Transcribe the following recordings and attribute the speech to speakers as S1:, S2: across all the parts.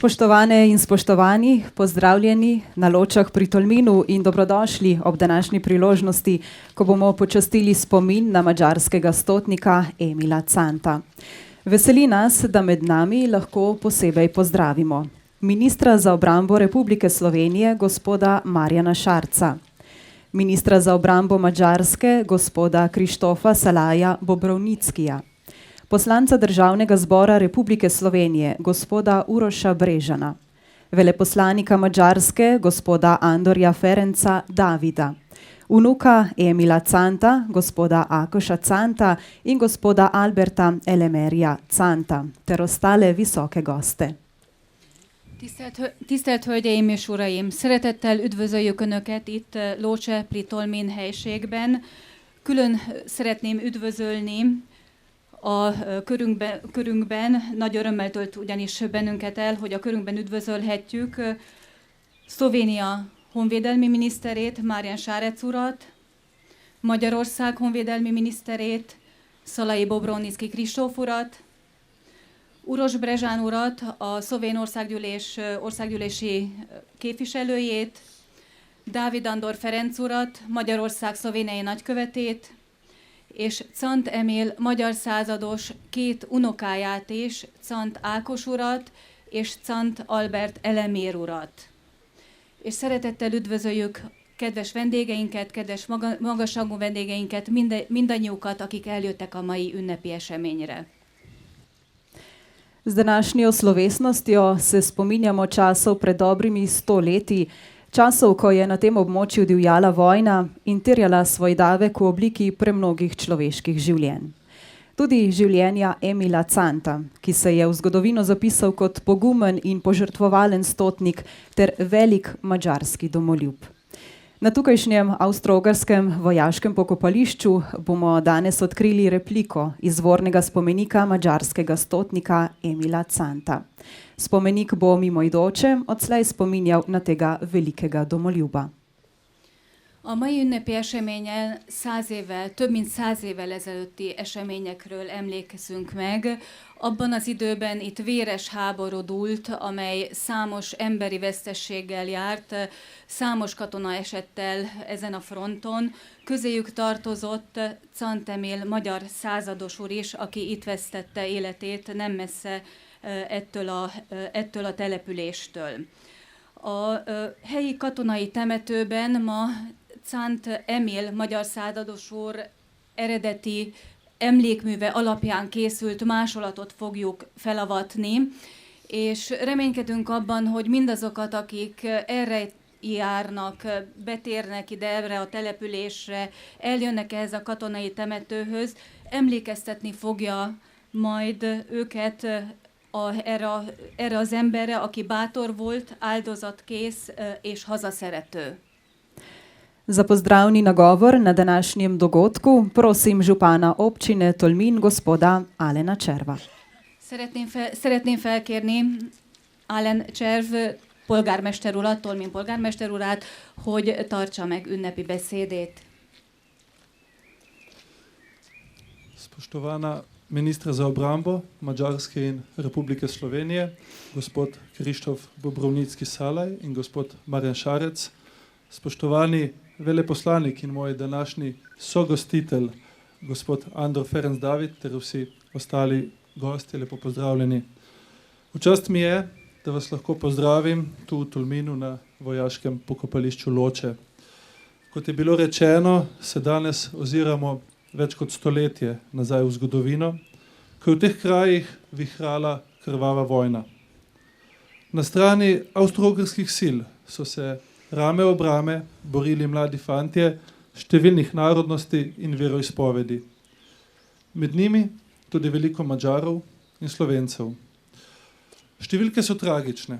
S1: Spoštovane in spoštovani, pozdravljeni na Ločah pri Tolminu in dobrodošli ob današnji priložnosti, ko bomo počastili spomin na madžarskega stotnika Emila Canta. Veseli nas, da med nami lahko posebej pozdravimo ministra za obrambo Republike Slovenije, gospoda Marjana Šarca, ministra za obrambo Madžarske, gospoda Krištofa Salaja Bobrovnickija, poslanca Državnega zbora Republike Slovenije, gospoda Uroša Brežana, veleposlanika Madžarske, gospoda Andorja Ferenca Davida, vnuka Emila Canta, gospoda Akoša Canta in gospoda Alberta Elemerja Canta, ter ostale visoke goste.
S2: Tisztelt Hölgyeim és Uraim! Szeretettel üdvözöljük Önöket itt Lócse pri Tolmin helységben. Külön szeretném üdvözölni a körünkben, nagy örömmel tölt ugyanis bennünket el, hogy a körünkben üdvözölhetjük Szlovénia honvédelmi miniszterét, Marjan Šarec urat, Magyarország honvédelmi miniszterét, Szalai Bobrovnicki Kristóf urat, Uroš Brežán urat, a szlovén országgyűlési képviselőjét, Dávid Andor Ferenc urat, Magyarország szlovéniai nagykövetét, és Cant Emil magyar százados két unokáját is, Cant Ákos urat és Cant Albert Elemér urat. És szeretettel üdvözöljük kedves vendégeinket, kedves magasrangú vendégeinket, mindannyiukat, akik eljöttek a mai ünnepi eseményre.
S1: Z današnjo slovesnostjo se spominjamo časov pred dobrimi 100 leti, časov, ko je na tem območju divjala vojna in terjala svoj davek v obliki premnogih človeških življenj. Tudi življenja Emila Canta, ki se je v zgodovino zapisal kot pogumen in požrtvovalen stotnik ter velik madžarski domoljub. Na tukajšnjem avstro-ugrskem vojaškem pokopališču bomo danes odkrili repliko izvornega spomenika madžarskega stotnika Emila Canta. Spomenik bo mimoidoče odslej spominjal na tega velikega domoljuba.
S2: A mai ünnepi eseményen több mint 100 évvel ezelőtti eseményekről emlékezünk meg. Abban az időben itt véres háború dúlt, amely számos emberi vesztességgel járt, számos katona esett el ezen a fronton. Közéjük tartozott Cant Emil magyar százados úr is, aki itt vesztette életét nem messze ettől a településtől. A helyi katonai temetőben ma Cant Emil magyar százados úr eredeti emlékműve alapján készült másolatot fogjuk felavatni, és reménykedünk abban, hogy mindazokat, akik erre járnak, betérnek ide erre a településre, eljönnek ehhez a katonai temetőhöz, emlékeztetni fogja majd őket erre az emberre, aki bátor volt, áldozatkész és hazaszerető.
S1: Za pozdravni nagovor na današnjem dogodku prosim župana občine Tolmin, gospoda Alena Červa.
S2: Szeretném felkérni Alen Červ polgármester urat, Tolmin polgármester urát, hogy tartsa meg ünnepi beszédét.
S3: Spoštovana ministra za obrambo Madžarske in Republike Slovenije, gospod Krištof Bobrovnicki Salaj in gospod Marjan Šarec, spoštovani veleposlanik in moj današnji sogostitelj, gospod Andor Ferenc David, ter vsi ostali gosti, lepo pozdravljeni. V čast mi je, da vas lahko pozdravim tu v Tolminu na vojaškem pokopališču Loče. Kot je bilo rečeno, se danes oziramo več kot stoletje nazaj v zgodovino, ko je v teh krajih vihrala krvava vojna. Na strani avstro-ugrskih sil so se rame ob rame borili mladi fantje številnih narodnosti in veroizpovedi. Med njimi tudi veliko Madžarov in Slovencev. Številke so tragične.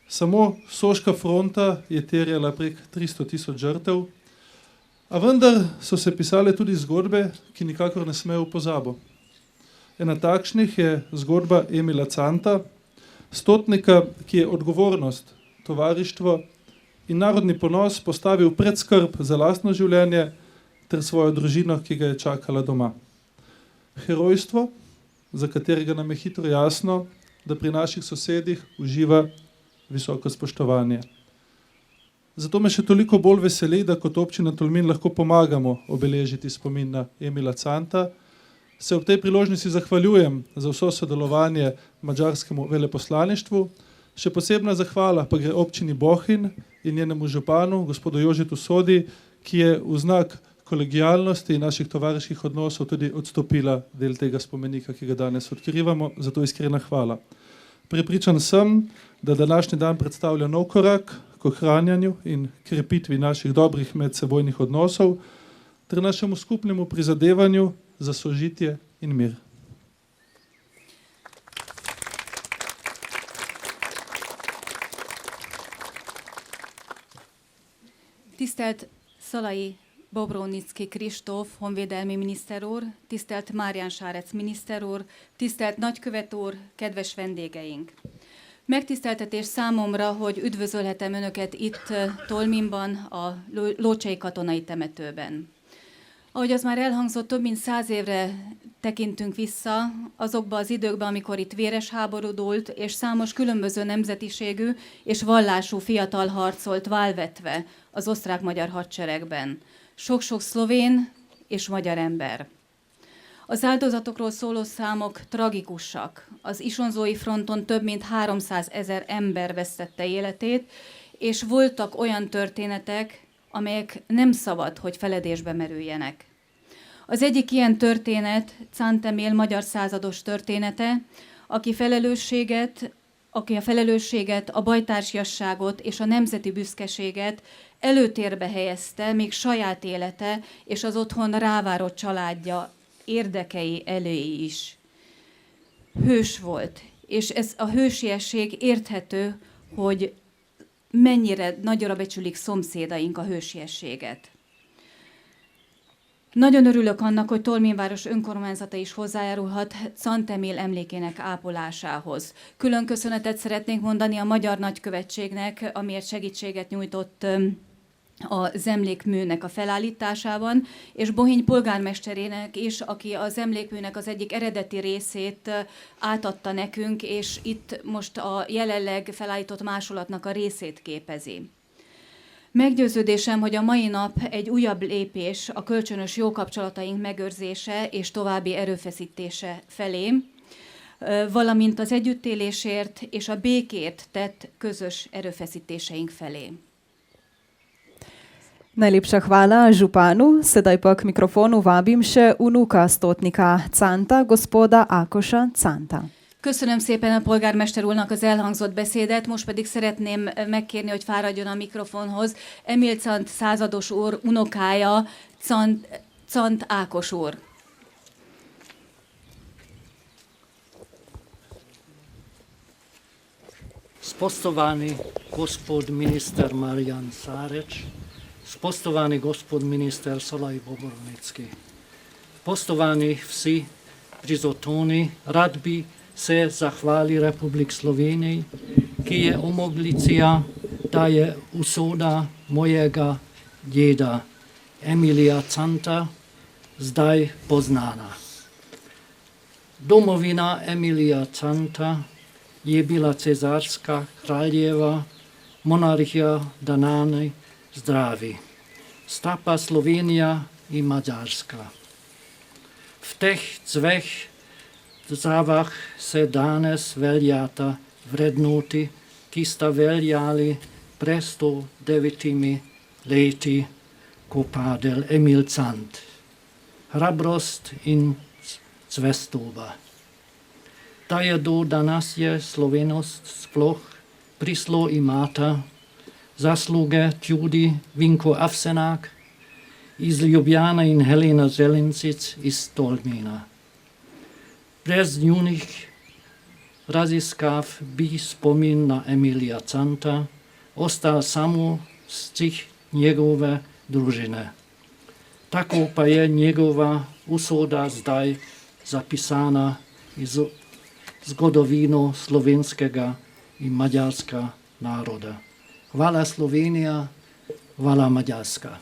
S3: Samo Soška fronta je terjala prek 300 000 žrtev, a vendar so se pisale tudi zgodbe, ki nikakor ne smejo v pozabo. Ena takšnih je zgodba Emila Canta, stotnika, ki je odgovornost, tovarištvo in narodni ponos postavil pred skrb za lastno življenje ter svojo družino, ki ga je čakala doma. Herojstvo, za katerega nam je hitro jasno, da pri naših sosedih uživa visoko spoštovanje. Zato me še toliko bolj veseli, da kot občina Tolmin lahko pomagamo obeležiti spomin na Emila Canta. Se ob tej priložnosti zahvaljujem za vso sodelovanje madžarskemu veleposlaništvu. Še posebna zahvala pa gre občini Bohinj in njenemu županu, gospodu Jožetu Sodi, ki je v znak kolegijalnosti in naših tovariških odnosov tudi odstopila del tega spomenika, ki ga danes odkrivamo. Zato iskrena hvala. Prepričan sem, da današnji dan predstavlja nov korak k ohranjanju in krepitvi naših dobrih medsebojnih odnosov ter našemu skupnemu prizadevanju za sožitje in mir.
S2: Tisztelt Szalai Bobrovnicki Kristóf honvédelmi miniszter úr, tisztelt Márián Sárec miniszter úr, tisztelt nagykövet úr, kedves vendégeink! Megtiszteltetés számomra, hogy üdvözölhetem Önöket itt Tolminban, a Lócsai Katonai Temetőben. Ahogy az már elhangzott, több mint 100 évre tekintünk vissza azokba az időkbe, amikor itt véres háború dúlt, és számos különböző nemzetiségű és vallású fiatal harcolt válvetve az osztrák-magyar hadseregben. Sok-sok szlovén és magyar ember. Az áldozatokról szóló számok tragikusak. Az Isonzói fronton több mint 300 000 ember vesztette életét, és voltak olyan történetek, amelyek nem szabad, hogy feledésbe merüljenek. Az egyik ilyen történet Cant Emil magyar százados története, aki a felelősséget, a bajtársiasságot és a nemzeti büszkeséget előtérbe helyezte, még saját élete és az otthon ráváró családja érdekei elé is. Hős volt, és ez a hősiesség érthető, hogy mennyire nagyra becsülik szomszédaink a hősiességet. Nagyon örülök annak, hogy Tolmin város önkormányzata is hozzájárulhat Cant Emil emlékének ápolásához. Külön köszönetet szeretnénk mondani a Magyar Nagykövetségnek, amiért segítséget nyújtott az emlékműnek a felállításában, és Bohinj polgármesterének is, aki az emlékműnek az egyik eredeti részét átadta nekünk, és itt most a jelenleg felállított másolatnak a részét képezi. Meggyőződésem, hogy a mai nap egy újabb lépés a kölcsönös jó kapcsolataink megőrzése és további erőfeszítése felé, valamint az együttélésért és a békért tett közös erőfeszítéseink felé.
S1: Najlepša hvala županu, sedaj pa k mikrofonu vabim še vnuka stotnika Canta, gospoda Akoša Canta.
S2: Köszönöm szépen a polgármester úrnak az elhangzott beszédet, most pedig szeretném megkérni, hogy fáradjon a mikrofonhoz Emil Cant százados úr unokája, Cant Ákos úr.
S4: Spoštovani gospod minister Marjan Šarec, spoštovani gospod minister Szalai Bobrovnicki, spoštovani vsi prisotni, rad bi se zahvali Republiki Sloveniji, ki je omogočila, da je usoda mojega djeda Emilija Canta zdaj poznana. Domovina Emilija Canta je bila cesarska kraljeva monarhija danani zdravi, sta pa Slovenija in Madžarska. V teh dveh državah se danes veljata vrednoti, ki sta veljali pred 109 leti, ko padel Emil Cant. Hrabrost in zvestoba. Da je do današnje slovenost sploh prišlo imata zasluge tudi Vinko Avsenak iz Ljubljana in Helena Zelencic iz Tolmina. Brez njunih raziskav bi spomin na Emilija Canta ostal samo stih njegove družine. Tako pa je njegova usoda zdaj zapisana iz zgodovino slovenskega in mađarskega naroda. Hvala Slovenija, hvala Mađarska.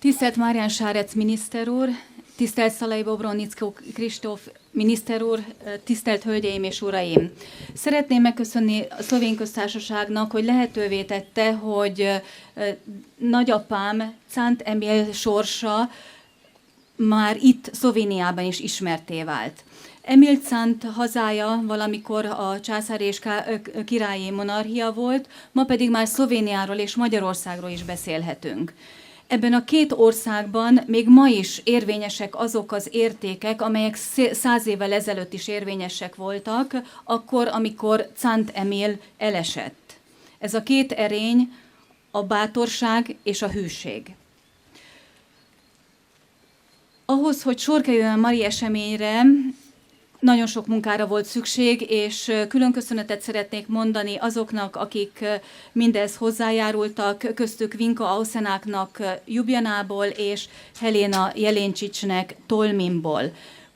S2: Tisztelt Marian Sárec miniszter úr, tisztelt Szalai Bobrovnicki Kristóf miniszter úr, tisztelt hölgyeim és uraim! Szeretném megköszönni a Szlovén Köztársaságnak, hogy lehetővé tette, hogy nagyapám Cánt Emil sorsa már itt Szlovéniában is ismertté vált. Emil Cánt hazája valamikor a császári és királyi monarchia volt, ma pedig már Szlovéniáról és Magyarországról is beszélhetünk. Ebben a két országban még ma is érvényesek azok az értékek, amelyek 100 évvel ezelőtt is érvényesek voltak, akkor, amikor Cánt Emil elesett. Ez a két erény a bátorság és a hűség. Ahhoz, hogy sor kerüljön a mai eseményre, nagyon sok munkára volt szükség, és külön köszönetet szeretnék mondani azoknak, akik mindez hozzájárultak, köztük Vinka Ausenáknak Ljubljanából és Helena Jelencsicsnek Tolminból.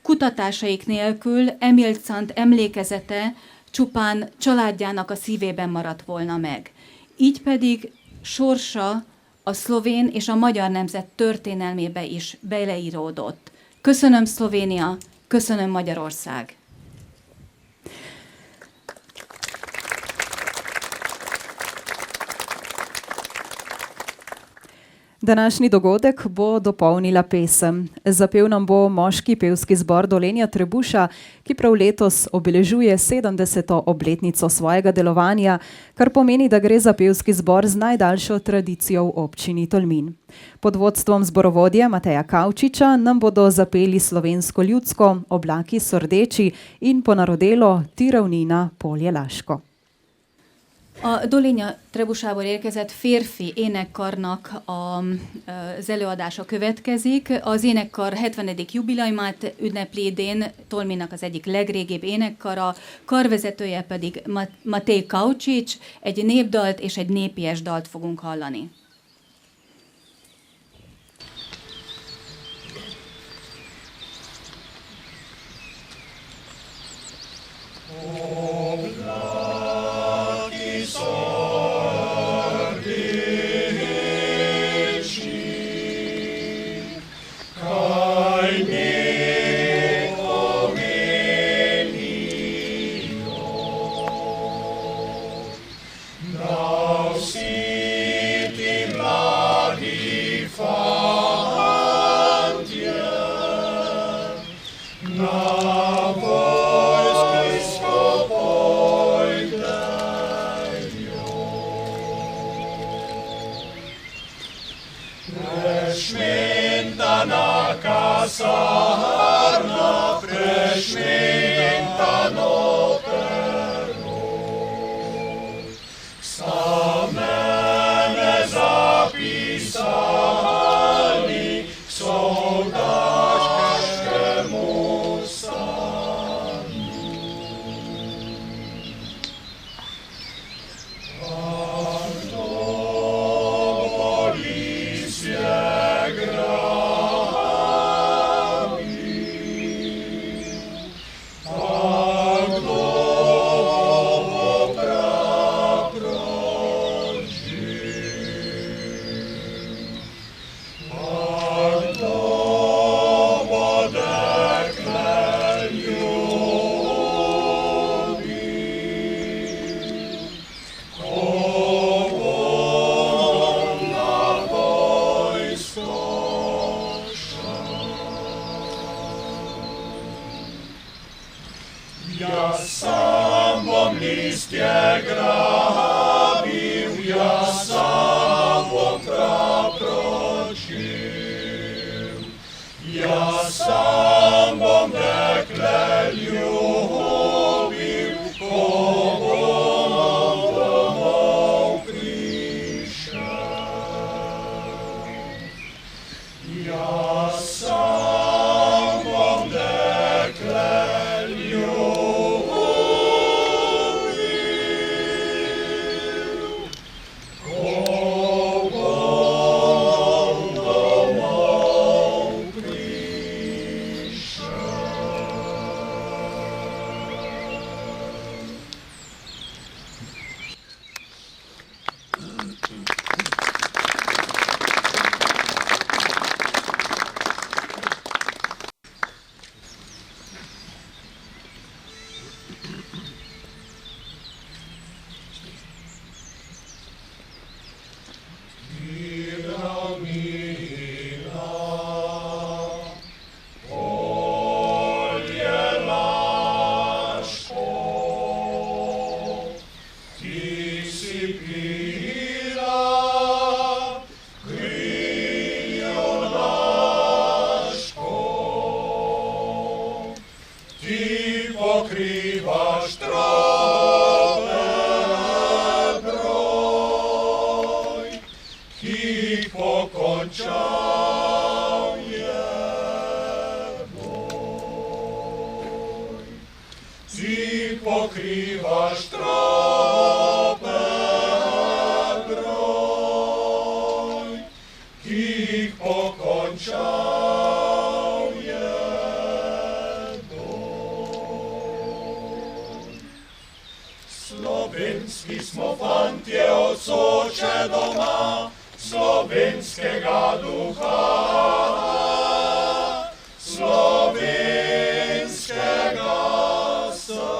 S2: Kutatásaik nélkül Emil Cánt emlékezete csupán családjának a szívében maradt volna meg. Így pedig sorsa a szlovén és a magyar nemzet történelmébe is beleíródott. Köszönöm Szlovénia! Köszönöm Magyarország!
S1: Današnji dogodek bo dopolnila pesem. Zapel nam bo moški pevski zbor Dolenja Trebuša, ki prav letos obeležuje 70. obletnico svojega delovanja, kar pomeni, da gre za pevski zbor z najdaljšo tradicijo v občini Tolmin. Pod vodstvom zborovodja Mateja Kavčiča nam bodo zapeli slovensko ljudsko, Oblaki so rdeči in ponarodelo Ti ravnina, polje Laško.
S2: A Dolénya Trebusából érkezett férfi énekkarnak az előadása következik. Az énekkar 70. jubileumát ünnepli idén, Tolminnak az egyik legrégibb énekkara, karvezetője pedig Matej Kavčič, egy népdalt és egy népies dalt fogunk hallani.
S5: pokrivaš trope broj, ki jih pokončal je boj. Slovenski smo fantje odsoče doma, slovenskega duha, slovenskega srca.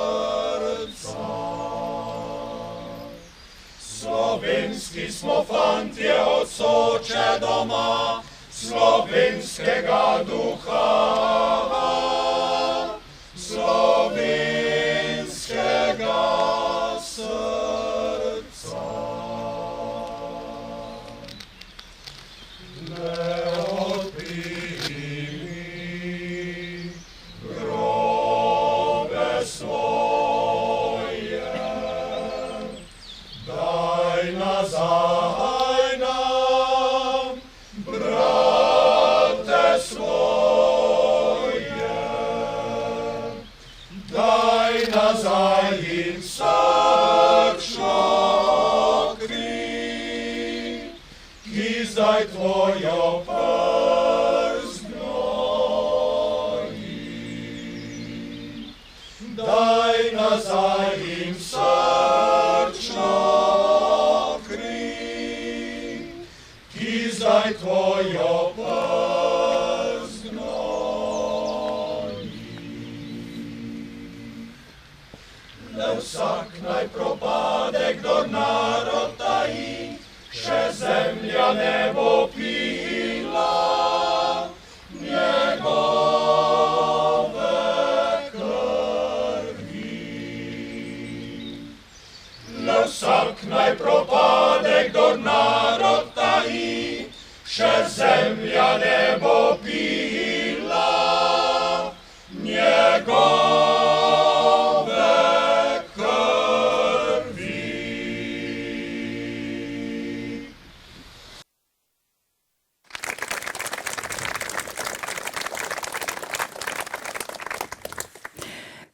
S5: Slovenski smo fantje odsoče doma, slovenskega duha, slovenskega srca. Ne odprimi grobe svoje, daj nazaj nam, brate svoje, daj nazaj in srčno kri, ki zdaj tvojo prst gnoji. Daj nazaj in srčno kri, ki zdaj tvojo prst gnoji. Ne vsak naj propade, kdor narod taji, še zemlja ne bo pila njegove krvi. Ne vsak naj propade, kdor narod taji, še zemlja ne bo pila njegove krvi.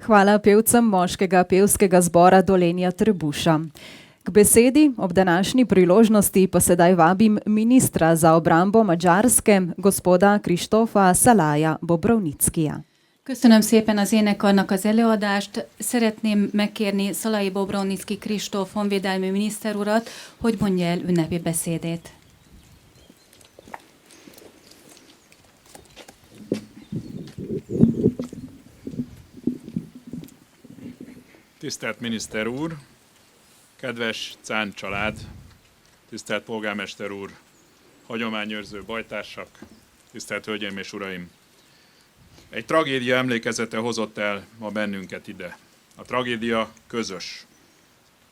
S1: Hvala pevcem moškega pevskega zbora Dolenja Trebuša. K besedi ob današnji priložnosti pa sedaj vabim ministra za obrambo Madžarske, gospoda Kristófa Szalaya Bobrovnickija.
S2: Köszönöm szépen az énekarnak az előadást. Szeretném megkérni Szalai Bobrovnicki Kristóf honvédelmi miniszter urat, hogy mondja el ünnepi beszédét.
S6: Tisztelt miniszter úr, kedves Cán család, tisztelt polgármester úr, hagyományőrző bajtársak, tisztelt hölgyeim és uraim! Egy tragédia emlékezete hozott el ma bennünket ide. A tragédia közös.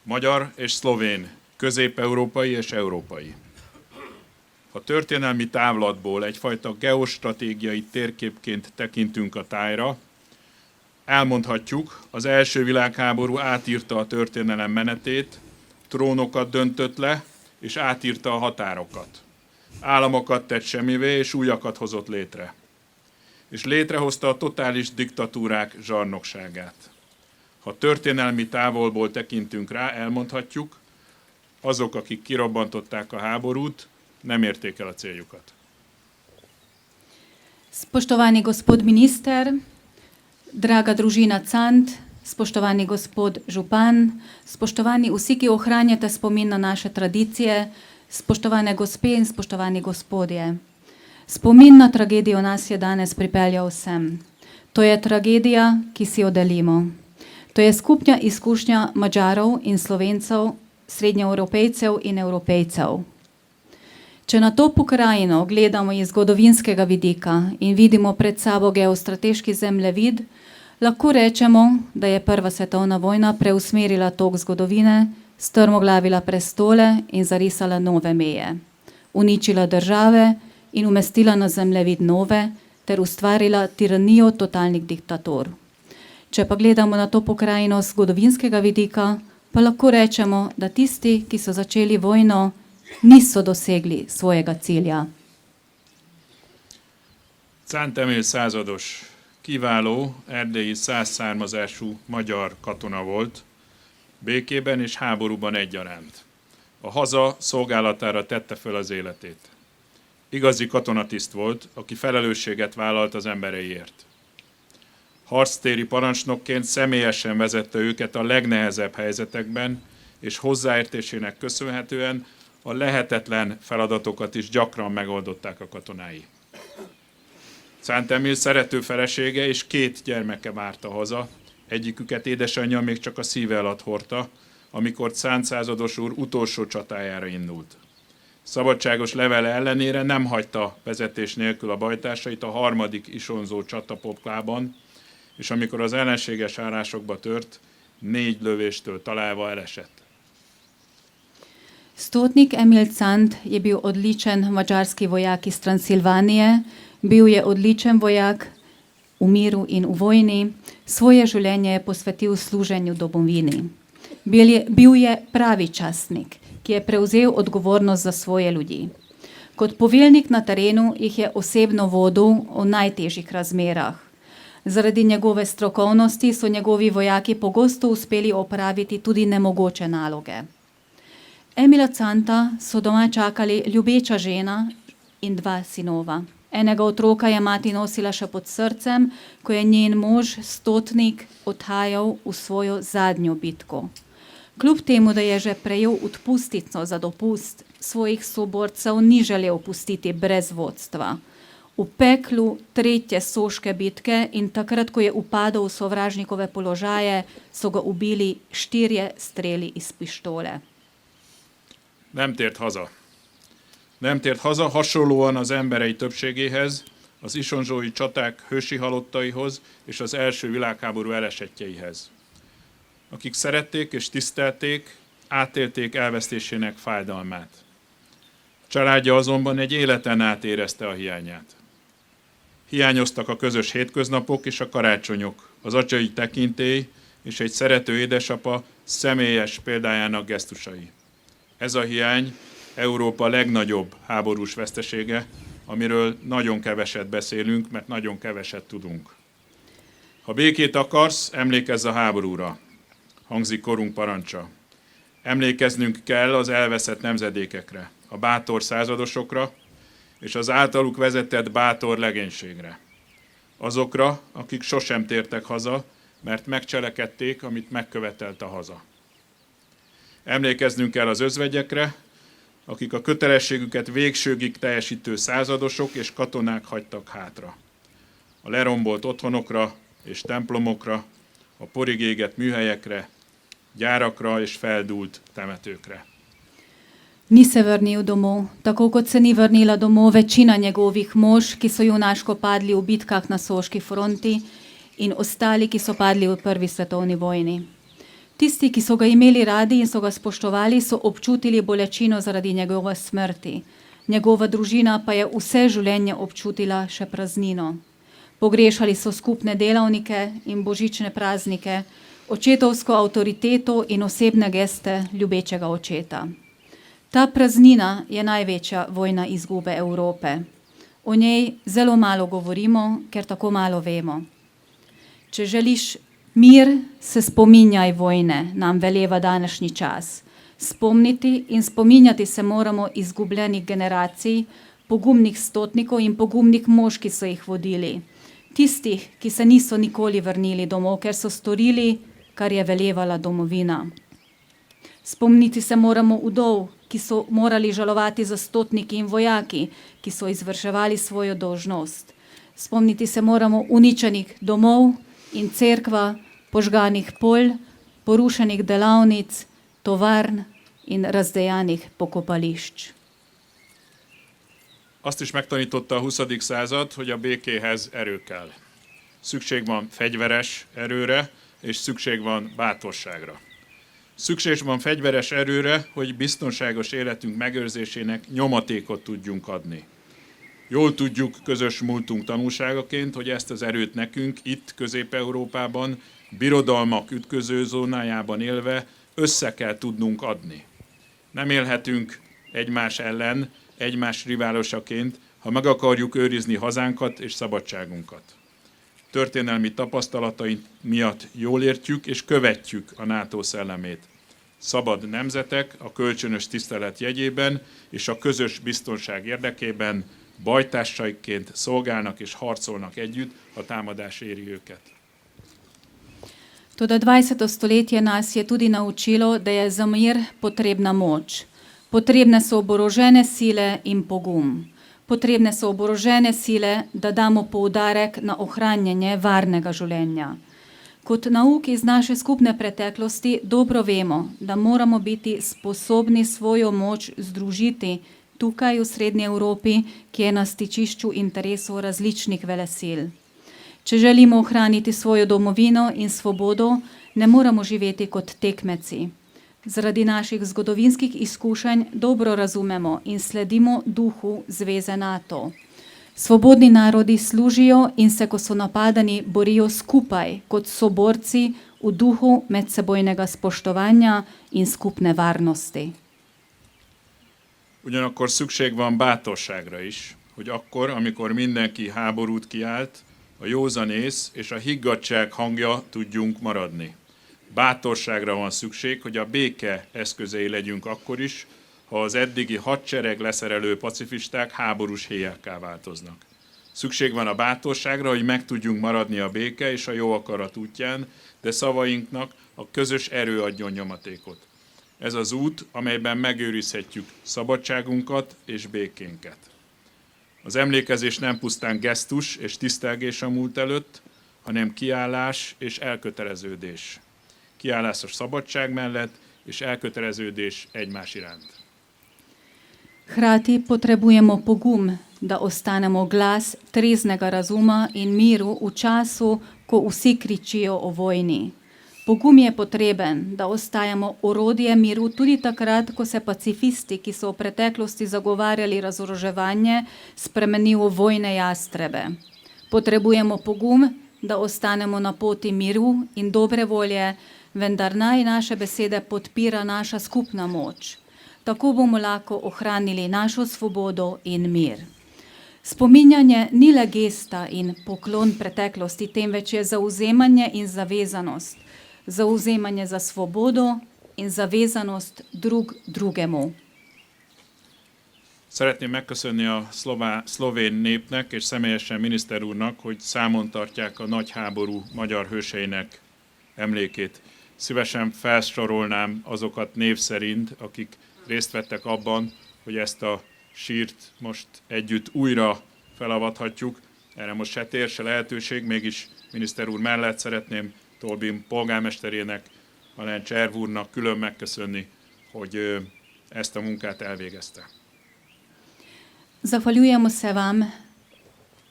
S6: Magyar és szlovén, közép-európai és európai. A történelmi távlatból egyfajta geostratégiai térképként tekintünk a tájra, elmondhatjuk, az első világháború átírta a történelem menetét, trónokat döntött le, és átírta a határokat. Államokat tett semmivé, és újakat hozott létre. És létrehozta a totális diktatúrák zsarnokságát. Ha történelmi távolból tekintünk rá, elmondhatjuk, azok, akik kirobbantották a háborút, nem érték el a céljukat.
S2: Spoštovani gospod minister, draga družina Cant, spoštovani gospod župan, spoštovani vsi, ki ohranjate spomin na naše tradicije, spoštovane gospe in spoštovani gospodje. Spomin na tragedijo nas je danes pripeljal sem. To je tragedija, ki si jo delimo. To je skupna izkušnja Madžarov in Slovencev, srednjeevropejcev in Evropejcev. Če na to pokrajino gledamo iz zgodovinskega vidika in vidimo pred sabo geostrateški zemljevid, lahko rečemo, da je Prva svetovna vojna preusmerila tok zgodovine, strmoglavila prestole in zarisala nove meje. Uničila države in umestila na zemljevid nove ter ustvarila tiranijo totalnih diktator. Če pa gledamo na to pokrajino z zgodovinskega vidika, pa lahko rečemo, da tisti, ki so začeli vojno, niso dosegli svojega cilja.
S6: Cánt Emil százados kiváló erdélyi 100 származású magyar katona volt, békében és háborúban egyaránt. A haza szolgálatára tette föl az életét. Igazi katonatiszt volt, aki felelősséget vállalt az embereiért. Harctéri parancsnokként személyesen vezette őket a legnehezebb helyzetekben, és hozzáértésének köszönhetően a lehetetlen feladatokat is gyakran megoldották a katonái. Szánt Emil szerető felesége és 2 gyermeke várta haza, egyiküket édesanyja még csak a szíve alatt hordta, amikor Szánt százados úr utolsó csatájára indult. Szabadságos levele ellenére nem hagyta vezetés nélkül a bajtársait a 3. isonzó csatapoklában, és amikor az ellenséges állásokba tört, 4 lövéstől találva elesett.
S2: Stotnik Emil Cant je bil odličen mađarski vojak iz Transilvanije, bil je odličen vojak v miru in v vojni, svoje življenje je posvetil služenju domovini. Bil je pravi častnik, ki je prevzel odgovornost za svoje ljudi. Kot poveljnik na terenu jih je osebno vodil v najtežjih razmerah. Zaradi njegove strokovnosti so njegovi vojaki pogosto uspeli opraviti tudi nemogoče naloge. Emila Canta so doma čakali ljubeča žena in 2 sinova. Enega otroka je mati nosila še pod srcem, ko je njen mož Stotnik odhajal v svojo zadnjo bitko. Kljub temu, da je že prejel odpustnico za dopust, svojih soborcev ni želel pustiti brez vodstva. V peklu 3. soške bitke in takrat, ko je upadal v sovražnikove položaje, so ga ubili 4 streli iz pištole.
S6: Nem tért haza. Nem tért haza, hasonlóan az emberei többségéhez, az isonzsói csaták hősi halottaihoz és az első világháború elesettjeihez. Akik szerették és tisztelték, átélték elvesztésének fájdalmát. Családja azonban egy életen át érezte a hiányát. Hiányoztak a közös hétköznapok és a karácsonyok, az atyai tekintély és egy szerető édesapa személyes példájának gesztusai. Ez a hiány Európa legnagyobb háborús vesztesége, amiről nagyon keveset beszélünk, mert nagyon keveset tudunk. Ha békét akarsz, emlékezz a háborúra, hangzik korunk parancsa. Emlékeznünk kell az elveszett nemzedékekre, a bátor századosokra, és az általuk vezetett bátor legénységre. Azokra, akik sosem tértek haza, mert megcselekedték, amit megkövetelt a haza. Emlékeznünk kell az özvegyekre, akik a kötelességüket végsőkig teljesítő századosok és katonák hagytak hátra. A lerombolt otthonokra és templomokra, a porig égett műhelyekre, gyárakra és feldúlt temetőkre.
S2: Ni se vrnil domov, tako kot se ni vrnila domov večina njegovih mož, ki so junaško padli v bitkah na soški fronti in ostali, ki so padli v 1. svetovni vojni. Tisti, ki so ga imeli radi in so ga spoštovali, so občutili bolečino zaradi njegove smrti. Njegova družina pa je vse življenje občutila še praznino. Pogrešali so skupne delavnike in božične praznike, očetovsko avtoriteto in osebne geste ljubečega očeta. Ta praznina je največja vojna izgube Evrope. O njej zelo malo govorimo, ker tako malo vemo. Če želiš mir, se spominjaj vojne, nam veleva današnji čas. Spomniti in spominjati se moramo izgubljenih generacij, pogumnih stotnikov in pogumnih mož, ki so jih vodili. Tistih, ki se niso nikoli vrnili domov, ker so storili, kar je velevala domovina. Spomniti se moramo vdov, ki so morali žalovati za stotniki in vojaki, ki so izvrševali svojo dolžnost. Spomniti se moramo uničenih domov in cerkva, požganih polj, porušenih delavnic, tovarn in razdejanih pokopališč.
S6: Azt is megtanította a 20. század, hogy a békéhez erő kell. Szükség van fegyveres erőre, és szükség van bátorságra. Szükség van fegyveres erőre, hogy biztonságos életünk megőrzésének nyomatékot tudjunk adni. Jól tudjuk közös múltunk tanulságaként, hogy ezt az erőt nekünk itt Közép-Európában, birodalmak ütközőzónájában élve össze kell tudnunk adni. Nem élhetünk egymás ellen, egymás riválosaként, ha meg akarjuk őrizni hazánkat és szabadságunkat. történelmi tapasztalataink miatt jól értjük és követjük a NATO szellemét. Szabad nemzetek a kölcsönös tisztelet jegyében és a közös biztonság érdekében bajtársaikként szolgálnak és harcolnak együtt, ha támadás éri őket.
S2: Toda 20. stoletje nas je tudi naučilo, da je za mir potrebna moč. Potrebne so oborožene sile in pogum. Potrebne so oborožene sile, da damo poudarek na ohranjanje varnega življenja. Kot nauk iz naše skupne preteklosti dobro vemo, da moramo biti sposobni svojo moč združiti tukaj v Srednji Evropi, ki je na stičišču interesov različnih velesil. Če želimo ohraniti svojo domovino in svobodo, ne moramo živeti kot tekmeci. Zaradi naših zgodovinskih izkušenj dobro razumemo in sledimo duhu Zveze NATO. Svobodni narodi služijo in se, ko so napadani, borijo skupaj kot soborci v duhu medsebojnega spoštovanja in skupne varnosti.
S6: Ugyanakkor szükség van bátorságra is, hogy akkor, amikor mindenki háborút kiált, a józanész és a higgadtság hangja tudjunk maradni. Bátorságra van szükség, hogy a béke eszközei legyünk akkor is, ha az eddigi hadsereg leszerelő pacifisták háborús héjákká változnak. Szükség van a bátorságra, hogy meg tudjunk maradni a béke és a jó akarat útján, de szavainknak a közös erő adjon nyomatékot. Ez az út, amelyben megőrizhetjük szabadságunkat és békénket. Az emlékezés nem pusztán gesztus és tisztelgés a múlt előtt, hanem kiállás és elköteleződés. Kiállás a szabadság mellett és elköteleződés egymás iránt.
S2: Hkrati potrebujemo pogum, da ostanemo glas treznega razuma in miru v času, ko vsi kričijo o vojni. Pogum je potreben, da ostajamo orodje miru tudi takrat, ko se pacifisti, ki so v preteklosti zagovarjali razoroževanje, spremenijo v vojne jastrebe. Potrebujemo pogum, da ostanemo na poti miru in dobre volje, vendar naj naše besede podpira naša skupna moč. Tako bomo lahko ohranili našo svobodo in mir. Spominjanje ni le gesta in poklon preteklosti, temveč je zauzemanje in zavezanost. Zauzemanje za svobodo in zavezanost drug drugemu.
S6: Szeretném megköszönni a szlovén népnek és személyesen miniszter úrnak, hogy számon tartják a nagy háború magyar hőseinek emlékét. Szívesen felsorolnám azokat név szerint, akik részt vettek abban, hogy ezt a sírt most együtt újra felavathatjuk. Erre most se tér, se lehetőség, mégis miniszter úr mellett szeretném Tolbin polgármesterének, Alen Cserv úrnak külön megköszönni, hogy ezt a munkát elvégezte.
S2: Zahvaljujemo se vam,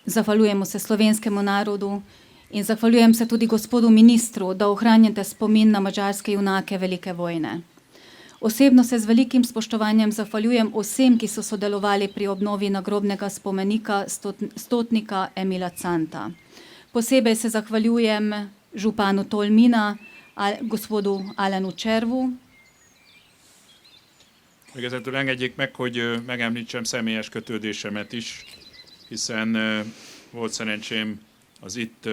S2: zahvaljujemo se slovenskemu narodu in zahvaljujem se tudi gospodu ministru, da ohranjate spomin na madžarske junake velike vojne. Osebno se z velikim spoštovanjem zahvaljujem vsem, ki so sodelovali pri obnovi nagrobnega spomenika stotnika Emila Canta. Posebej se zahvaljujem županu Tolmina, gospodu Alenu Cservu.
S6: Végezetül engedjék meg, hogy megemlítsem személyes kötődésemet is, hiszen volt szerencsém az itt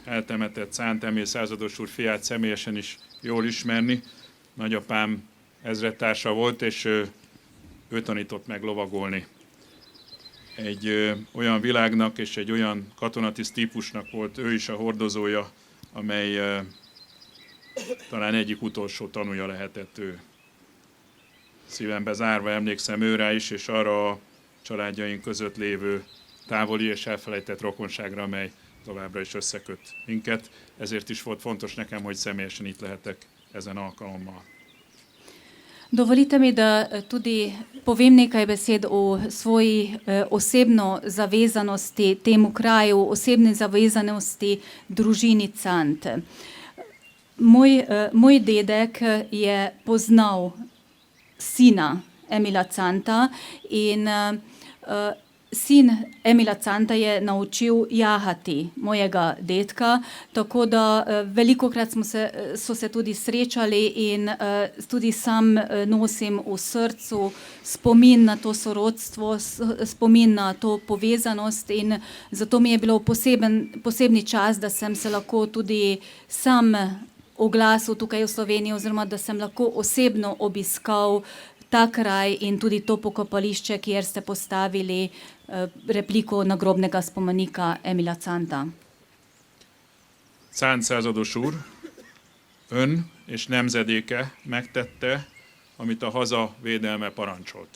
S6: eltemetett Szánt Emil százados úr fiát személyesen is jól ismerni. Nagyapám ezredtársa volt, és ő tanított meg lovagolni. Egy olyan világnak és egy olyan katonatiszt típusnak volt ő is a hordozója, amely talán egyik utolsó tanúja lehetett ő. Szívembe zárva emlékszem őrá is, és arra a családjaink között lévő távoli és elfelejtett rokonságra, amely továbbra is összeköt minket. Ezért is volt fontos nekem, hogy személyesen itt lehetek ezen alkalommal.
S2: Dovolite mi, da tudi povem nekaj besed o svoji osebno zavezanosti temu kraju, osebni zavezanosti družini Cant. Moj dedek je poznal sina Emila Canta in sin Emila Canta je naučil jahati mojega detka, tako da velikokrat so se tudi srečali in tudi sam nosim v srcu spomin na to sorodstvo, spomin na to povezanost in zato mi je bilo posebni čas, da sem se lahko tudi sam oglasil tukaj v Sloveniji oziroma da sem lahko osebno obiskal ta kraj in tudi to pokopališče, kjer ste postavili repliko nagrobnega spomenika Emila Canta.
S6: Cánt százados úr, ön és nemzedéke megtette, amit a haza védelme parancsolt.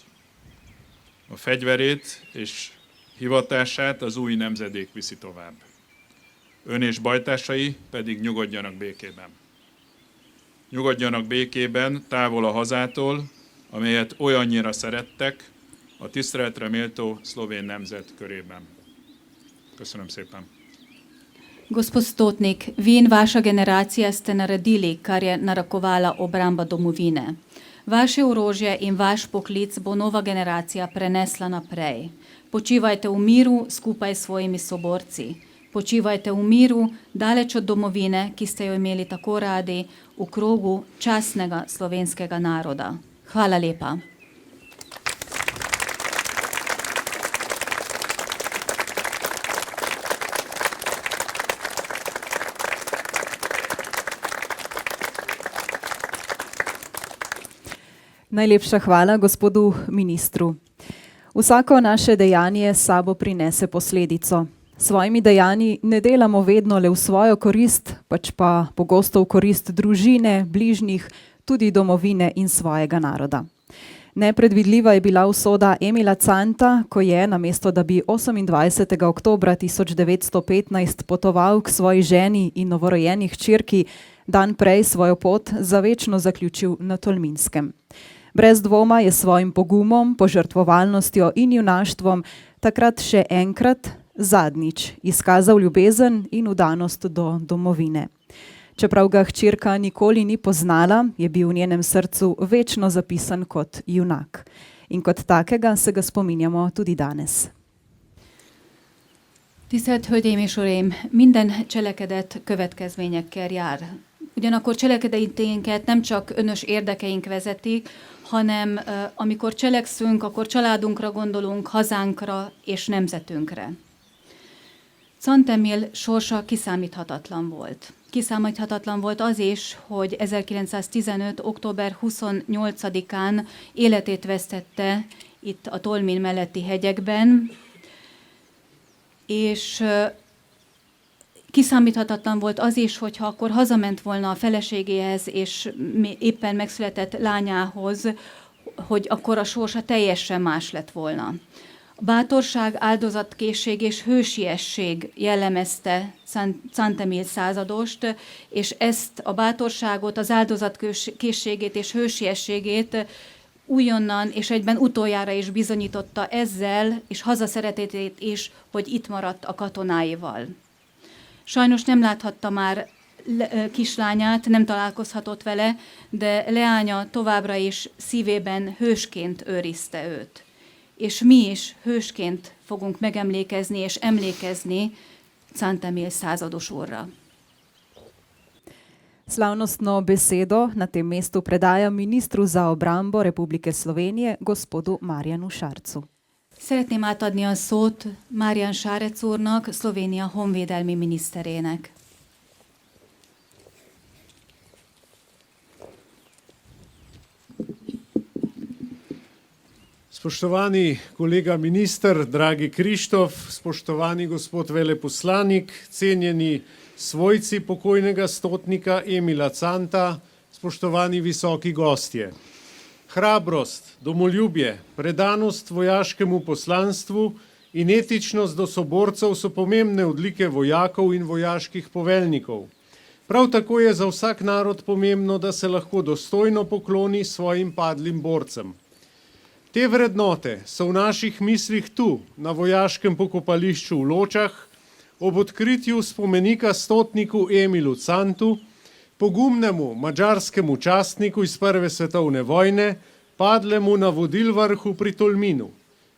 S6: A fegyverét és hivatását az új nemzedék viszi tovább. Ön és bajtársai pedig nyugodjanak békében. Nyugodjanak békében, távol a hazától, amelyet olyannyira szerettek, a tiszteletre méltó szlovén nemzet körében. Köszönöm szépen.
S2: Gospod Stotnik, vi in vaša generacija ste naredili, kar je narakovala obramba domovine. Vaše orožje in vaš poklic bo nova generacija prenesla naprej. Počivajte v miru skupaj s svojimi soborci. Počivajte v miru, daleč od domovine, ki ste jo imeli tako radi, v krogu častnega slovenskega naroda. Hvala lepa.
S1: Najlepša hvala gospodu ministru. Vsako naše dejanje s sabo prinese posledico. Svojimi dejanji ne delamo vedno le v svojo korist, pač pa pogosto v korist družine, bližnjih, tudi domovine in svojega naroda. Nepredvidljiva je bila usoda Emila Canta, ko je, namesto da bi 28. oktobra 1915 potoval k svoji ženi in novorojeni hčerki, dan prej svojo pot zavečno zaključil na Tolminskem. Brez dvoma je svojim pogumom, požrtvovalnostjo in junaštvom takrat še enkrat, zadnjič, izkazal ljubezen in vdanost do domovine. Čeprav ga hčerka nikoli ni poznala, je bil v njenem srcu večno zapisan kot junak. In kot takega se ga spominjamo tudi danes.
S2: Tisztelt Hölgyeim és Uraim, minden cselekedet következményekkel jár. Ugyanakkor cselekedeteinket nem csak önös érdekeink vezetik, hanem amikor cselekszünk, akkor családunkra gondolunk, hazánkra és nemzetünkre. Cant Emil sorsa kiszámíthatatlan volt. Kiszámíthatatlan volt az is, hogy 1915. október 28-án életét vesztette itt a Tolmin melletti hegyekben, és kiszámíthatatlan volt az is, hogyha akkor hazament volna a feleségéhez és éppen megszületett lányához, hogy akkor a sorsa teljesen más lett volna. A bátorság, áldozatkészség és hősiesség jellemezte Cant Emil századost, és ezt a bátorságot, az áldozatkészségét és hősiességét újonnan és egyben utoljára is bizonyította ezzel, és hazaszeretetét is, hogy itt maradt a katonáival. Sajnos nem láthatta már kislányát, nem találkozhatott vele, de leánya továbbra is szívében hősként őrizte őt. És mi is hősként fogunk megemlékezni és emlékezni Cant Emil százados úrra.
S1: Slavnostno besedo na tem mestu predaja ministru za obrambo Republike Slovenije, gospodu Marjanu Šarcu.
S2: Szeretném átadni a szót Marjan Šarec úrnak, Szlovénia honvédelmi miniszterének.
S7: Spoštovani kolega minister, dragi Krištof, spoštovani gospod veleposlanik, cenjeni svojci pokojnega stotnika Emila Canta, spoštovani visoki gostje. Hrabrost, domoljubje, predanost vojaškemu poslanstvu in etičnost do soborcev so pomembne odlike vojakov in vojaških poveljnikov. Prav tako je za vsak narod pomembno, da se lahko dostojno pokloni svojim padlim borcem. Te vrednote so v naših mislih tu, na vojaškem pokopališču v Ločah, ob odkritju spomenika stotniku Emilu Cantu, pogumnemu madžarskemu častniku iz Prve svetovne vojne, padlemu na Vodilvrhu pri Tolminu.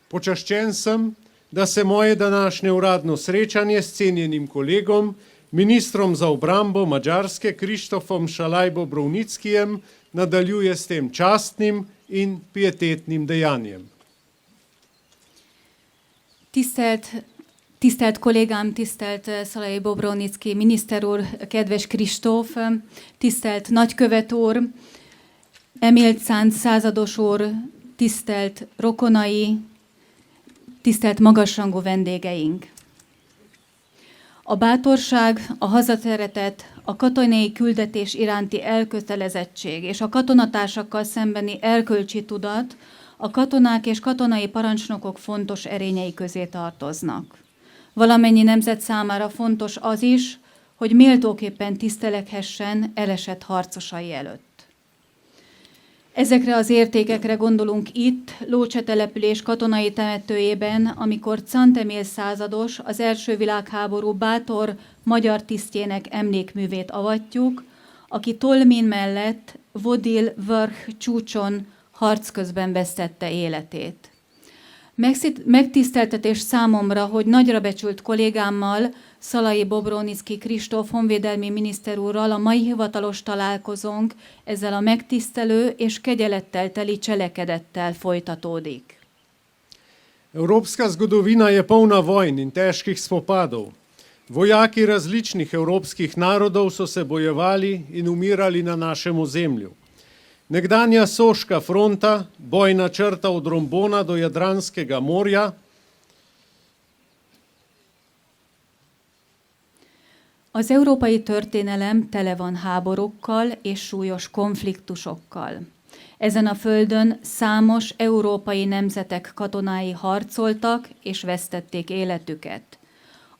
S7: Počaščen sem, da se moje današnje uradno srečanje s cenjenim kolegom, ministrom za obrambo Madžarske Krištofom Šalaj-Bobrovnickijem, nadaljuje s tem častnim in pietetnim dejanjem.
S2: Tisztelt kollégám, tisztelt Szalai-Bobrovnicki miniszter úr, kedves Kristóf, tisztelt nagykövet úr, Emil Cánt százados úr, tisztelt rokonai, tisztelt magasrangú vendégeink. A bátorság, a hazaszeretet, a katonai küldetés iránti elkötelezettség és a katonatársakkal szembeni erkölcsi tudat a katonák és katonai parancsnokok fontos erényei közé tartoznak. Valamennyi nemzet számára fontos az is, hogy méltóképpen tisztelhessen elesett harcosai előtt. Ezekre az értékekre gondolunk itt, Lócse település katonai temetőjében, amikor Cánt Emil százados, az első világháború bátor magyar tisztjének emlékművét avatjuk, aki Tolmin mellett Vodil Vrh csúcson harc közben vesztette életét. Megtiszteltetés számomra, hogy nagyra becsült kollégámmal, Szalai-Bobrovnicki Kristóf honvédelmi miniszter úrral a mai hivatalos találkozónk ezzel a megtisztelő és kegyelettel teli cselekedettel folytatódik.
S7: Evropska zgodovina je polna vojn in težkih spopadov. Vojaki različnih evropskih narodov so se bojevali in umirali na našem ozemlju. Nekdanja Soška fronta, bojna črta od Rombona do Jadranskega morja,
S2: Az európai történelem tele van háborúkkal és súlyos konfliktusokkal. Ezen a földön számos európai nemzetek katonái harcoltak és vesztették életüket.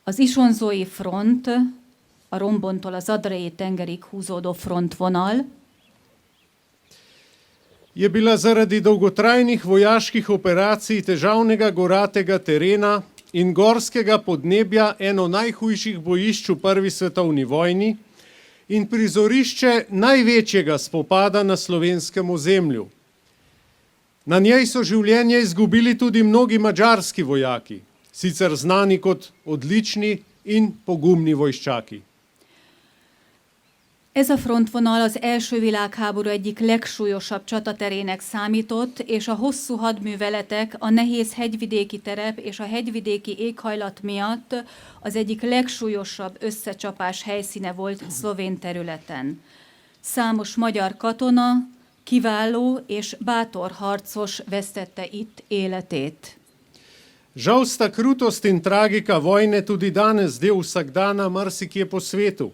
S2: Az Isonzói front, a Rombontól az Adriai tengerig húzódó frontvonal,
S7: je bila zaradi dolgotrajnih vojaških operacij, težavnega goratega terena in gorskega podnebja eno najhujših bojišč v Prvi svetovni vojni in prizorišče največjega spopada na slovenskem ozemlju. Na njej so življenje izgubili tudi mnogi madžarski vojaki, sicer znani kot odlični in pogumni vojščaki.
S2: Ez a frontvonal az első világháború egyik legsúlyosabb csataterének számított, és a hosszú hadműveletek, a nehéz hegyvidéki terep és a hegyvidéki éghajlat miatt az egyik legsúlyosabb összecsapás helyszíne volt szlovén területen. Számos magyar katona, kiváló és bátor harcos vesztette itt életét.
S7: Žal sta krutost in tragika vojne tudi danes del vsakdana marsikje po svetu,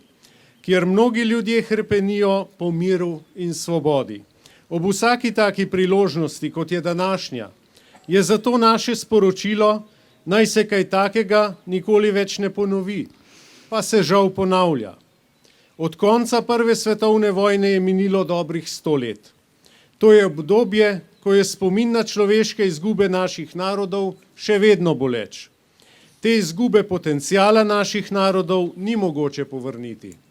S7: kjer mnogi ljudje hrepenijo po miru in svobodi. Ob vsaki taki priložnosti, kot je današnja, je zato naše sporočilo, naj se kaj takega nikoli več ne ponovi, pa se žal ponavlja. Od konca Prve svetovne vojne je minilo dobrih 100 let. To je obdobje, ko je spomin na človeške izgube naših narodov še vedno boleč. Te izgube potencijala naših narodov ni mogoče povrniti.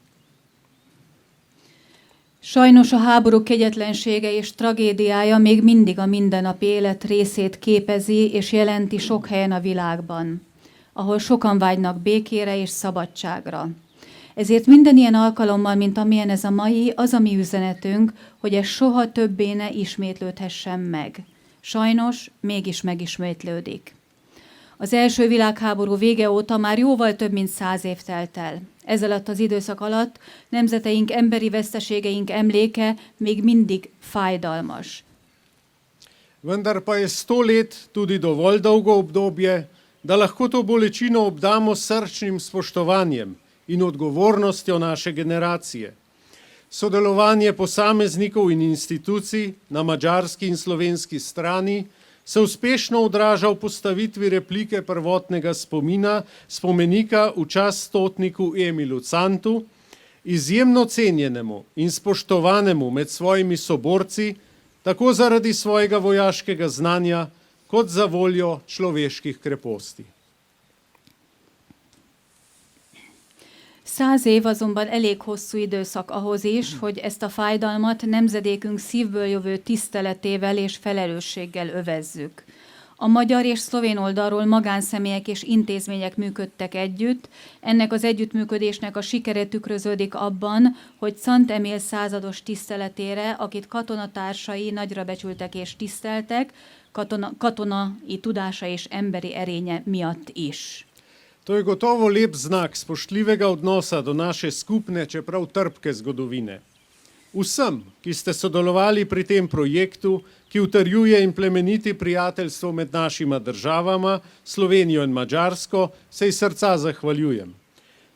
S2: Sajnos a háború kegyetlensége és tragédiája még mindig a mindennapi élet részét képezi és jelenti sok helyen a világban, ahol sokan vágynak békére és szabadságra. Ezért minden ilyen alkalommal, mint amilyen ez a mai, az a mi üzenetünk, hogy ez soha többé ne ismétlődhessen meg. Sajnos mégis megismétlődik. Az első világháború vége óta már jóval több mint 100 év telt el. Ez alatt az időszak alatt nemzeteink emberi veszteségeink emléke még mindig fájdalmas.
S7: Vendar pa je 100 let tudi dovolj dolgo obdobje, da lahko to bolečino obdamo s srčnim spoštovanjem in odgovornostjo naše generacije. Sodelovanje posameznikov in institucij na madžarski in slovenski strani se uspešno odraža v postavitvi replike prvotnega spomenika v čast stotniku Emilu Cantu, izjemno cenjenemu in spoštovanemu med svojimi soborci, tako zaradi svojega vojaškega znanja, kot za voljo človeških kreposti.
S2: 100 év azonban elég hosszú időszak ahhoz is, hogy ezt a fájdalmat nemzedékünk szívből jövő tiszteletével és felelősséggel övezzük. A magyar és szlovén oldalról magánszemélyek és intézmények működtek együtt. Ennek az együttműködésnek a sikere tükröződik abban, hogy Szent Emil százados tiszteletére, akit katonatársai nagyra becsültek és tiszteltek, katonai tudása és emberi erénye miatt is.
S7: To je gotovo lep znak spoštljivega odnosa do naše skupne, čeprav trpke zgodovine. Vsem, ki ste sodelovali pri tem projektu, ki utrjuje in plemeniti prijateljstvo med našima državama, Slovenijo in Madžarsko, se iz srca zahvaljujem.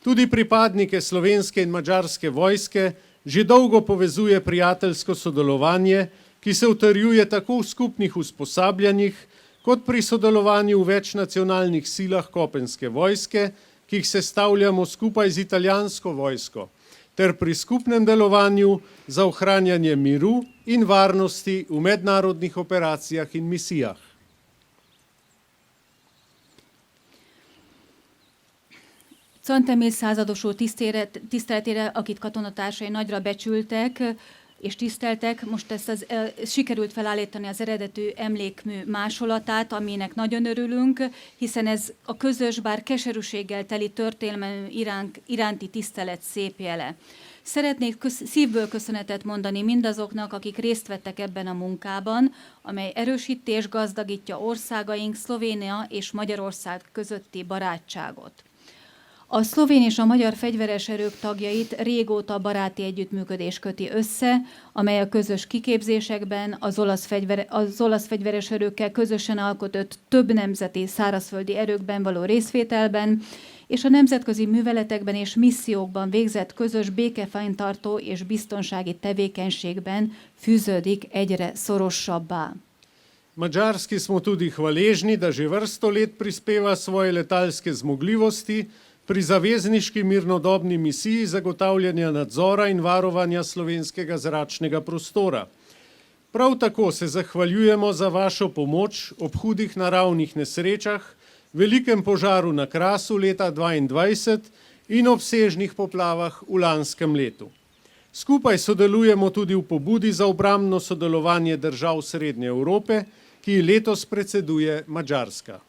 S7: Tudi pripadnike slovenske in madžarske vojske že dolgo povezuje prijateljsko sodelovanje, ki se utrjuje tako v skupnih usposabljanjih, kot pri sodelovanju v večnacionalnih silah kopenske vojske, ki jih sestavljamo skupaj z italijansko vojsko, ter pri skupnem delovanju za ohranjanje miru in varnosti v mednarodnih operacijah in misijah.
S2: Szent Emil századosú tiszteletére, akit katonatársai nagyra becsültek és tiszteltek, most sikerült felállítani az eredetű emlékmű másolatát, aminek nagyon örülünk, hiszen ez a közös, bár keserűséggel teli történelmű iránti tisztelet szép jele. Szeretnék szívből köszönetet mondani mindazoknak, akik részt vettek ebben a munkában, amely erősíti és gazdagítja országaink, Szlovénia és Magyarország közötti barátságot. A szlovén és a magyar fegyveres erők tagjait régóta baráti együttműködés köti össze, amely a közös kiképzésekben az olasz fegyveres erőkkel közösen alkotott több nemzeti szárazföldi erőkben való részvételben, és a nemzetközi műveletekben és missziókban végzett közös békefenntartó és biztonsági tevékenységben fűződik egyre szorosabbá.
S7: Madžarski smo tudi hvaležni, da že vrsto let prispeva svoje letalske zmogljivosti pri zavezniški mirnodobni misiji zagotavljanja nadzora in varovanja slovenskega zračnega prostora. Prav tako se zahvaljujemo za vašo pomoč ob hudih naravnih nesrečah, velikem požaru na Krasu leta 2022 in obsežnih poplavah v lanskem letu. Skupaj sodelujemo tudi v pobudi za obrambno sodelovanje držav Srednje Evrope, ki letos predseduje Madžarska.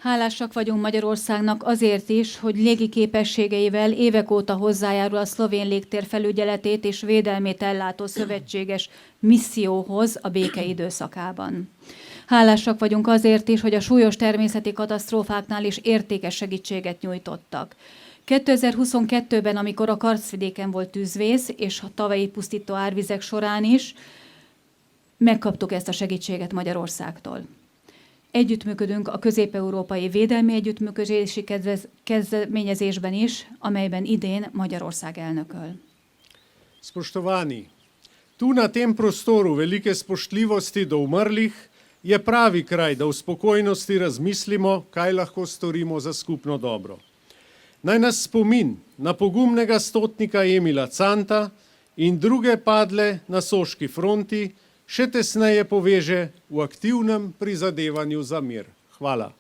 S2: Hálásak vagyunk Magyarországnak azért is, hogy légi képességeivel évek óta hozzájárul a szlovén légtér felügyeletét és védelmét ellátó szövetséges misszióhoz a béke időszakában. Hálásak vagyunk azért is, hogy a súlyos természeti katasztrófáknál is értékes segítséget nyújtottak. 2022-ben, amikor a Karszvidéken volt tűzvész, és a tavalyi pusztító árvizek során is, megkaptuk ezt a segítséget Magyarországtól. Együttműködünk a közép-európai védelmi együttműködési kezdeményezésben is, amelyben idén Magyarország elnököl.
S7: Spoštovani, tu na tem prostoru velike spoštljivosti do umrlih je pravi kraj, da v spokojnosti razmislimo, kaj lahko storimo za skupno dobro. Naj nas spomin na pogumnega stotnika Emila Canta in druge padle na Soški fronti še tesneje poveže v aktivnem prizadevanju za mir. Hvala.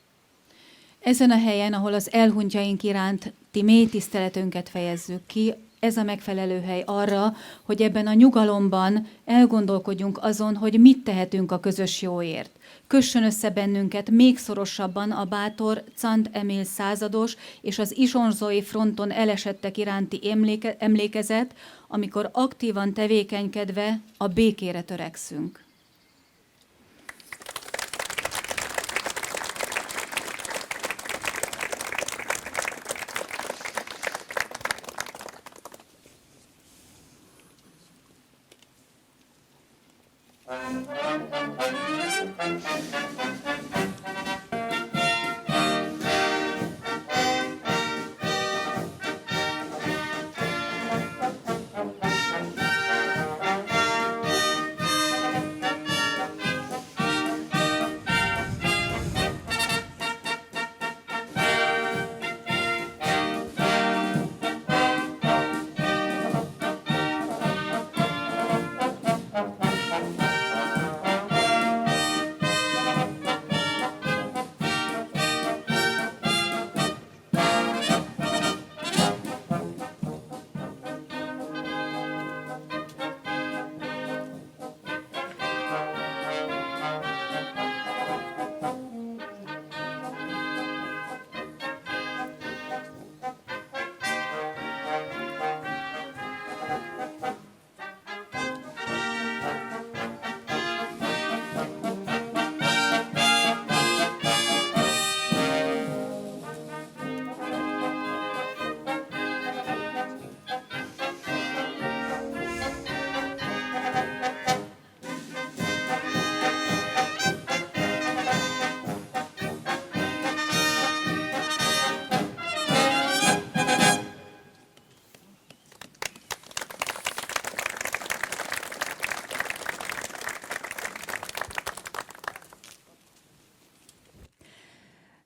S2: Ezen a helyen, ahol az elhunytjaink iránti mély tiszteletünket fejezzük ki, ez a megfelelő hely arra, hogy ebben a nyugalomban elgondolkodjunk azon, hogy mit tehetünk a közös jóért. Kössön össze bennünket még szorosabban a bátor Szent Emil százados és az isonzói fronton elesettek iránti emlékezet, amikor aktívan tevékenykedve a békére törekszünk.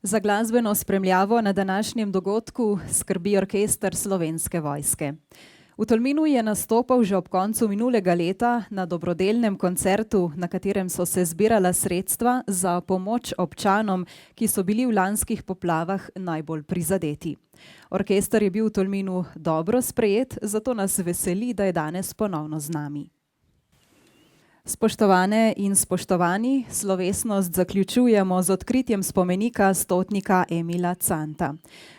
S1: Za glasbeno spremljavo na današnjem dogodku skrbi orkester Slovenske vojske. V Tolminu je nastopal že ob koncu minulega leta na dobrodelnem koncertu, na katerem so se zbirala sredstva za pomoč občanom, ki so bili v lanskih poplavah najbolj prizadeti. Orkester je bil v Tolminu dobro sprejet, zato nas veseli, da je danes ponovno z nami. Spoštovane in spoštovani, slovesnost zaključujemo z odkritjem spomenika stotnika Emila Canta.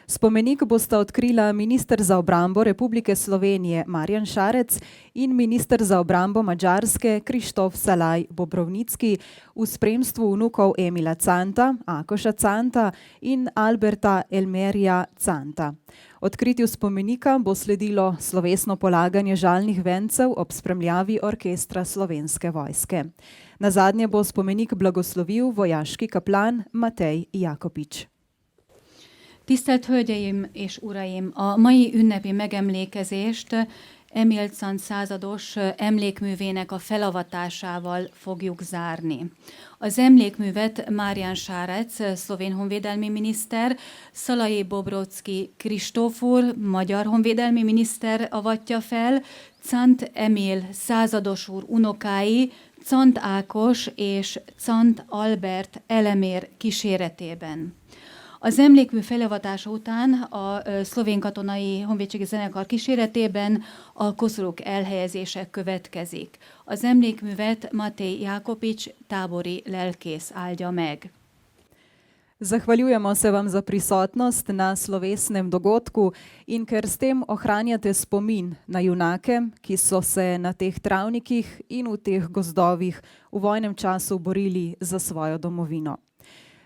S1: Spomenik bosta odkrila minister za obrambo Republike Slovenije Marjan Šarec in minister za obrambo Madžarske Krištof Salaj Bobrovnicki v spremstvu vnukov Emila Canta, Akoša Canta in Alberta Elmerija Canta. Odkritju spomenika bo sledilo slovesno polaganje žalnih vencev ob spremljavi orkestra Slovenske vojske. Nazadnje bo spomenik blagoslovil vojaški kaplan Matej Jakopics.
S2: Tisztelt Hölgyeim és Uraim! A mai ünnepi megemlékezést Emil Cant százados emlékművének a felavatásával fogjuk zárni. Az emlékművet Marjan Šarec, szlovén honvédelmi miniszter, Szalai Bobrovnicki Kristóf úr, magyar honvédelmi miniszter avatja fel, Cant Emil százados úr unokái, Cant Ákos és Cant Albert elemér kíséretében. Az emlékmű felavatása után a szlovén katonai honvédségi zenekar kíséretében a koszorúk elhelyezése következik. Az emlékművet Matej Jakopics tábori lelkész áldja meg.
S1: Zahvaljujemo se vam za prisotnost na slovesnem dogodku in ker s tem ohranjate spomin na junake, ki so se na teh travnikih in v teh gozdovih v vojnem času borili za svojo domovino.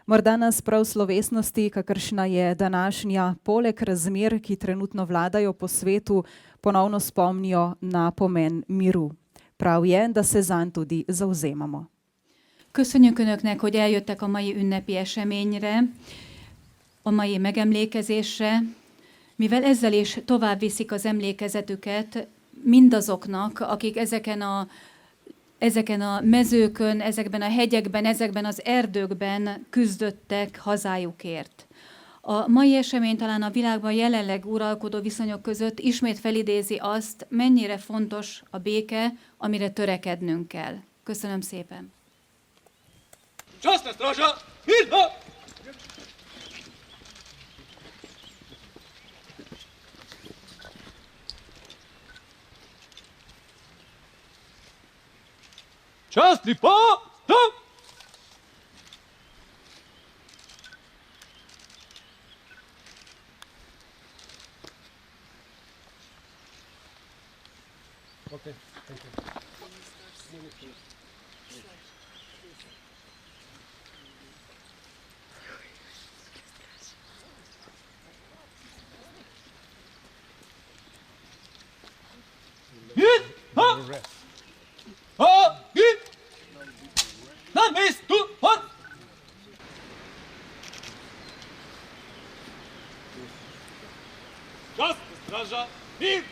S1: Morda nas prav slovesnosti, kakršna je današnja, poleg razmer, ki trenutno vladajo po svetu, ponovno spomnijo na pomen miru. Prav je, da se zanj tudi zavzemamo.
S2: Köszönjük Önöknek, hogy eljöttek a mai ünnepi eseményre, a mai megemlékezésre, mivel ezzel is tovább viszik az emlékezetüket mindazoknak, akik ezeken a mezőkön, ezekben a hegyekben, ezekben az erdőkben küzdöttek hazájukért. A mai esemény talán a világban jelenleg uralkodó viszonyok között ismét felidézi azt, mennyire fontos a béke, amire törekednünk kell. Köszönöm szépen!
S5: Časna straža, mirno! Častni pa, stop! Okay, thank you. Hit! Ha! Ha! Hit! Na mestu! Hot! Častna straža, mir!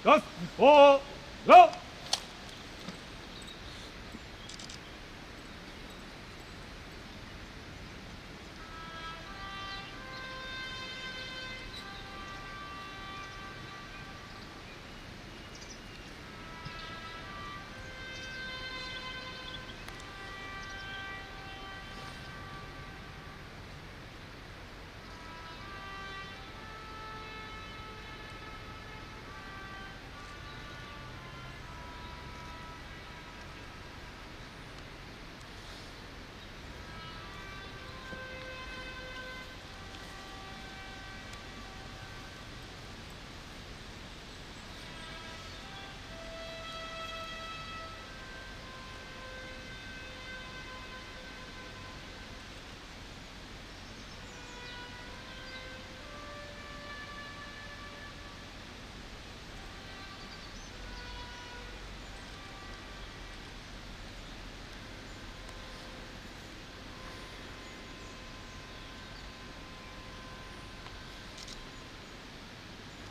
S5: Czasny pozdrow!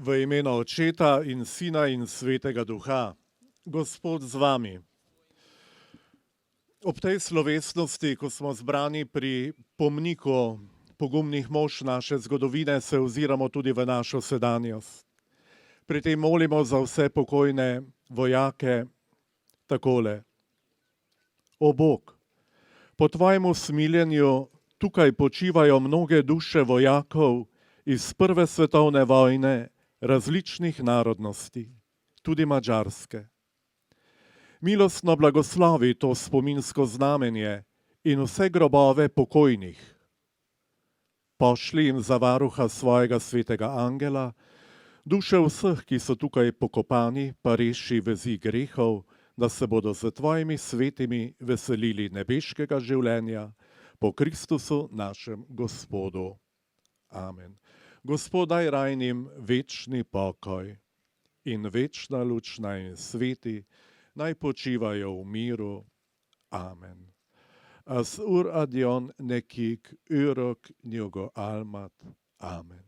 S8: V imenu Očeta in Sina in Svetega Duha, Gospod z vami. Ob tej slovesnosti, ko smo zbrani pri pomniku pogumnih mož naše zgodovine, se oziramo tudi v našo sedanjost. Pri tem molimo za vse pokojne vojake takole. O Bog, po tvojem usmiljenju tukaj počivajo mnoge duše vojakov iz Prve svetovne vojne, različnih narodnosti, tudi madžarske. Milostno blagoslovi to spominsko znamenje in vse grobove pokojnih. Pošli jim za varuha svojega svetega angela, duše vseh, ki so tukaj pokopani, pa reši vezi grehov, da se bodo z tvojimi svetimi veselili nebeškega življenja po Kristusu našem Gospodu. Amen. Gospod, daj rajnim večni pokoj in večna luč naj sveti, naj počivajo v miru. Amen. Az Úr adjon nekik örök nyugalmat. Amen.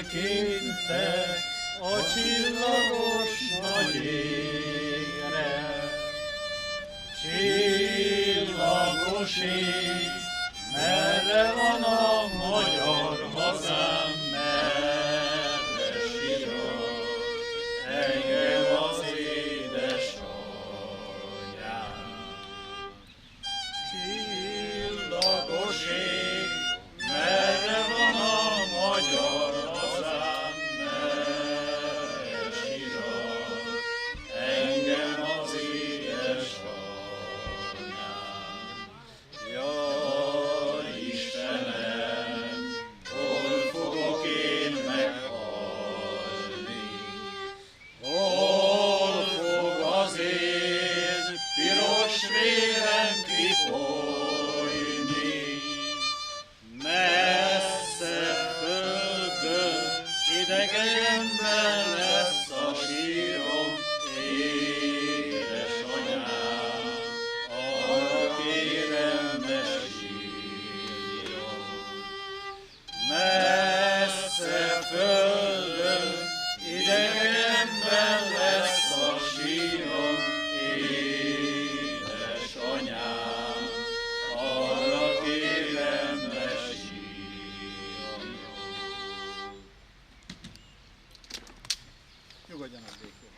S9: Feltekintek a csillagos nagy égre, csillagos ég, merre van a magyar hazám, merre sirat engem az édesanyám. Csillagos ég, merre van a magyar hazám, merre sirat engem az édesanyám. Jaj, Istenem, hol fogok én meghalni? Hol fog az én piros vérem kifolyni? Messze földön, idegenben lesz a sírom, édesanyám, arra kérem, ne sírjon. Messze földön, idegenben lesz a sírom, édesanyám, arra kérem, ne sírjon. Nyugodjanak békén.